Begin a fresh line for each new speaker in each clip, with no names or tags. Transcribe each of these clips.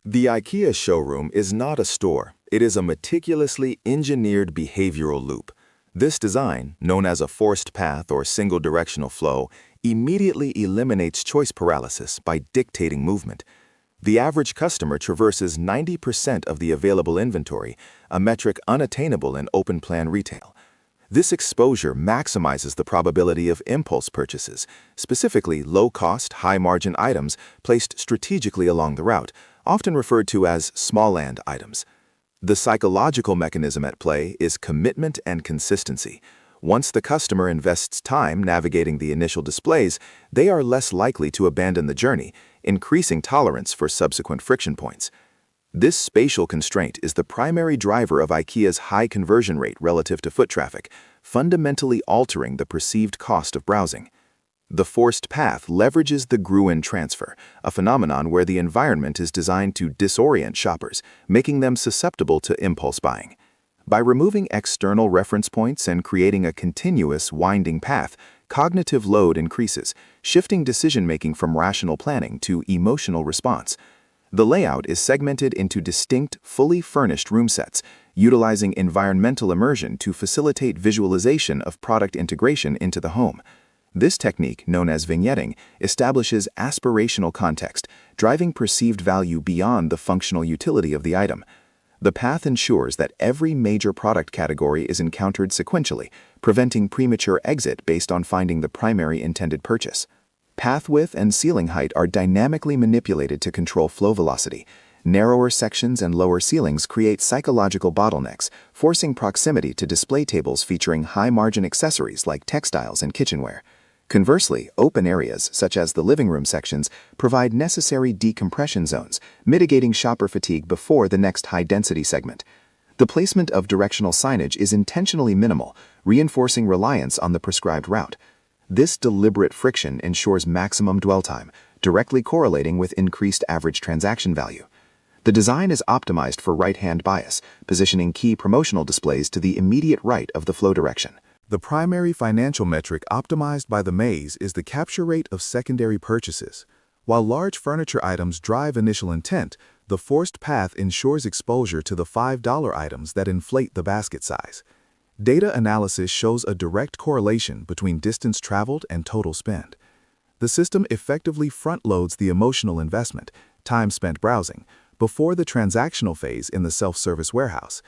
The IKEA showroom is not a store. It is a meticulously engineered behavioral loop. This design, known as a forced path or single-directional flow, immediately eliminates choice paralysis by dictating movement. The average customer traverses 90% of the available inventory, a metric unattainable in open-plan retail. This exposure maximizes the probability of impulse purchases, specifically low-cost, high-margin items placed strategically along the route, often referred to as small-land items. The psychological mechanism at play is commitment and consistency. Once the customer invests time navigating the initial displays, they are less likely to abandon the journey, increasing tolerance for subsequent friction points. This spatial constraint is the primary driver of IKEA's high conversion rate relative to foot traffic, fundamentally altering the perceived cost of browsing. The forced path leverages the Gruen Transfer, a phenomenon where the environment is designed to disorient shoppers, making them susceptible to impulse buying. By removing external reference points and creating a continuous, winding path, cognitive load increases, shifting decision-making from rational planning to emotional response. The layout is segmented into distinct, fully furnished room sets, utilizing environmental immersion to facilitate visualization of product integration into the home. This technique, known as vignetting, establishes aspirational context, driving perceived value beyond the functional utility of the item. The path ensures that every major product category is encountered sequentially, preventing premature exit based on finding the primary intended purchase. Path width and ceiling height are dynamically manipulated to control flow velocity. Narrower sections and lower ceilings create psychological bottlenecks, forcing proximity to display tables featuring high-margin accessories like textiles and kitchenware. Conversely, open areas, such as the living room sections, provide necessary decompression zones, mitigating shopper fatigue before the next high-density segment. The placement of directional signage is intentionally minimal, reinforcing reliance on the prescribed route. This deliberate friction ensures maximum dwell time, directly correlating with increased average transaction value. The design is optimized for right-hand bias, positioning key promotional displays to the immediate right of the flow direction.
The primary financial metric optimized by the maze is the capture rate of secondary purchases. While large furniture items drive initial intent, the forced path ensures exposure to the $5 items that inflate the basket size. Data analysis shows a direct correlation between distance traveled and total spend. The system effectively front-loads the emotional investment, time spent browsing, before the transactional phase in the self-service warehouse.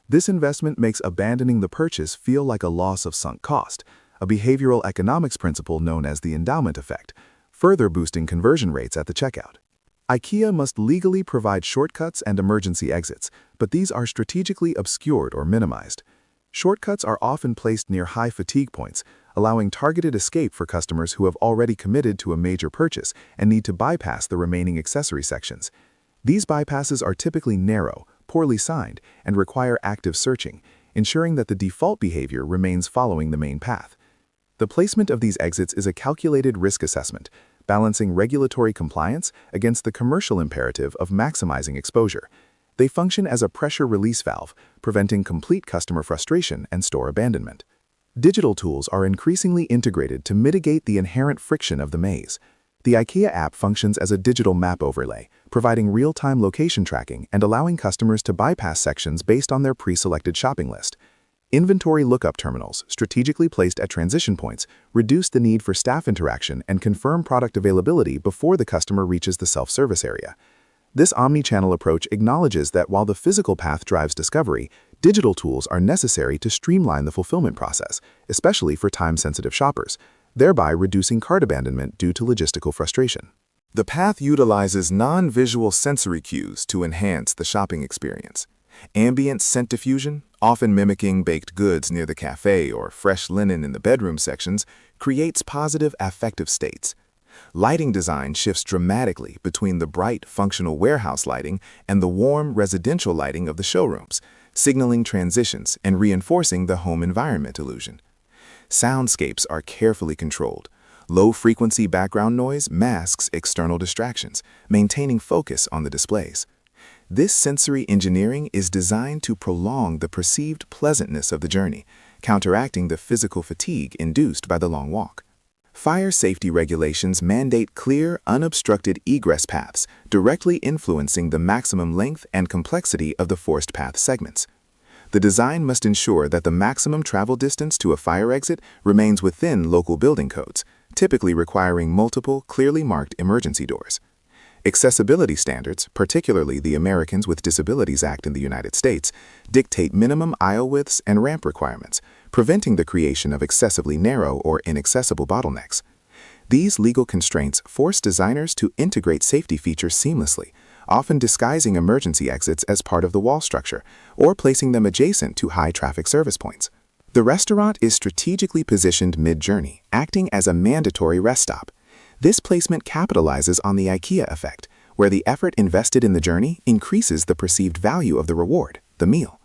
This investment makes abandoning the purchase feel like a loss of sunk cost, a behavioral economics principle known as the Endowment Effect, further boosting conversion rates at the checkout. IKEA must legally provide shortcuts and emergency exits, but these are strategically obscured or minimized. Shortcuts are often placed near high fatigue points, allowing targeted escape for customers who have already committed to a major purchase and need to bypass the remaining accessory sections. These bypasses are typically narrow, poorly signed, and require active searching, ensuring that the default behavior remains following the main path. The placement of these exits is a calculated risk assessment, balancing regulatory compliance against the commercial imperative of maximizing exposure. They function as a pressure release valve, preventing complete customer frustration and store abandonment. Digital tools are increasingly integrated to mitigate the inherent friction of the maze. The IKEA app functions as a digital map overlay, providing real-time location tracking and allowing customers to bypass sections based on their pre-selected shopping list. Inventory lookup terminals, strategically placed at transition points, reduce the need for staff interaction and confirm product availability before the customer reaches the self-service area. This omni-channel approach acknowledges that while the physical path drives discovery, digital tools are necessary to streamline the fulfillment process, especially for time-sensitive shoppers, thereby reducing cart abandonment due to logistical frustration.
The path utilizes non-visual sensory cues to enhance the shopping experience. Ambient scent diffusion, often mimicking baked goods near the cafe or fresh linen in the bedroom sections, creates positive affective states. Lighting design shifts dramatically between the bright, functional warehouse lighting and the warm, residential lighting of the showrooms, signaling transitions and reinforcing the home environment illusion. Soundscapes are carefully controlled. Low-frequency background noise masks external distractions, maintaining focus on the displays. This sensory engineering is designed to prolong the perceived pleasantness of the journey, counteracting the physical fatigue induced by the long walk.
Fire safety regulations mandate clear, unobstructed egress paths, directly influencing the maximum length and complexity of the forced path segments. The design must ensure that the maximum travel distance to a fire exit remains within local building codes, typically requiring multiple, clearly marked emergency doors. Accessibility standards, particularly the Americans with Disabilities Act in the United States, dictate minimum aisle widths and ramp requirements, preventing the creation of excessively narrow or inaccessible bottlenecks. These legal constraints force designers to integrate safety features seamlessly, often disguising emergency exits as part of the wall structure or placing them adjacent to high-traffic service points. The restaurant is strategically positioned mid-journey, acting as a mandatory rest stop. This placement capitalizes on the Ikea effect, where the effort invested in the journey increases the perceived value of the reward, the meal.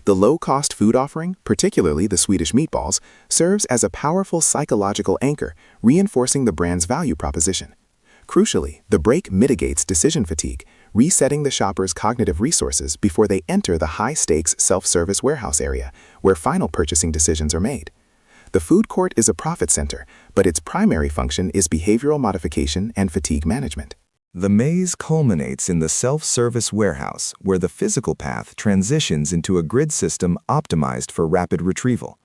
The low-cost food offering, particularly the Swedish meatballs, serves as a powerful psychological anchor, reinforcing the brand's value proposition. Crucially, the break mitigates decision fatigue, resetting the shopper's cognitive resources before they enter the high-stakes self-service warehouse area, where final purchasing decisions are made. The food court is a profit center, but its primary function is behavioral modification and fatigue management.
The maze culminates in the self-service warehouse, where the physical path transitions into a grid system optimized for rapid retrieval.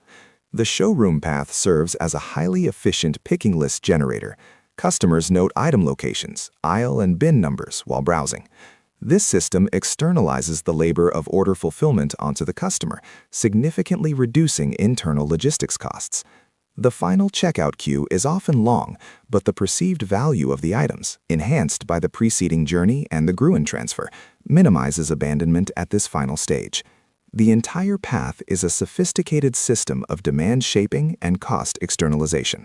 The showroom path serves as a highly efficient picking list generator. Customers note item locations, aisle and bin numbers while browsing. This system externalizes the labor of order fulfillment onto the customer, significantly reducing internal logistics costs. The final checkout queue is often long, but the perceived value of the items, enhanced by the preceding journey and the Gruen Transfer, minimizes abandonment at this final stage. The entire path is a sophisticated system of demand shaping and cost externalization.